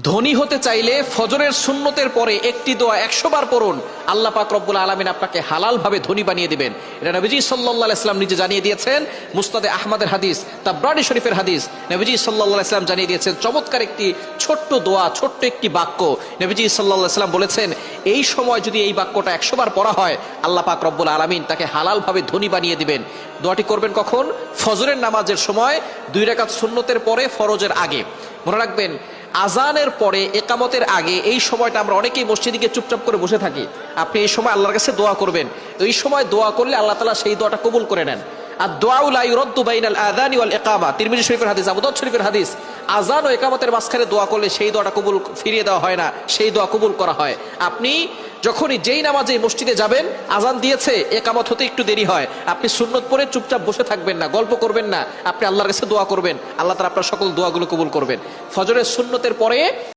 ধনী হতে চাইলে ফজরের সুন্নতের পরে একটি দোয়া 100 বার পড়ুন, আল্লাহ পাক রব্বুল আলামিন আপনাকে হালাল ভাবে ধনী বানিয়ে দিবেন। এটা নবীজি সাল্লাল্লাহু আলাইহি ওয়াসাল্লাম নিজে জানিয়ে দিয়েছেন। মুসনাদে আহমদের হাদিস, তাবরানী শরীফের হাদিস, নবীজি সাল্লাল্লাহু আলাইহি ওয়াসাল্লাম জানিয়ে দিয়েছেন চমৎকার একটি ছোট্ট দোয়া, ছোট্ট একটি বাক্য। নবীজি সাল্লাল্লাহু আলাইহি ওয়াসাল্লাম বলেছেন এই সময় যদি এই বাক্যটা 100 বার পড়া হয়, আল্লাহ পাক রব্বুল আলামিন তাকে হালাল ভাবে ধনী বানিয়ে দিবেন। দোয়াটি করবেন কখন? ফজরের নামাজের সময়, 2 রাকাত সুন্নতের পরে, ফরজের আগে। মনে রাখবেন, আজানের পরে, একামতের আগে এই সময়টা আমরা অনেকেই মসজিদে গিয়ে চুপচাপ করে বসে থাকি। আপনি এই সময় আল্লাহর কাছে দোয়া করবেন। এই সময় দোয়া করলে আল্লাহ তাআলা সেই দোয়াটা কবুল করে নেন। আর দোয়া লা ইউরাদ্দু বাইনাল আযানি ওয়াল ইকামা, তিরমিজি শরীফের হাদিস, আবু দাউদ শরীফের হাদিস। আজান ও ইকামতের মাঝখানে দোয়া করলে সেই দোয়াটা কবুল ফিরিয়ে দেওয়া হয় না, সেই দোয়া কবুল করা হয়। আপনি যখনই যেই নামাজে মসজিদে যাবেন, আজান দিয়েছে, একামত হতে একটু দেরি হয়, আপনি সুন্নত পড়ে চুপচাপ বসে থাকবেন না, গল্প করবেন না, আপনি আল্লাহর কাছে দোয়া করবেন। আল্লাহ তাআলা আপনার সকল দোয়াগুলো কবুল করবেন। ফজরের সুন্নতের পরে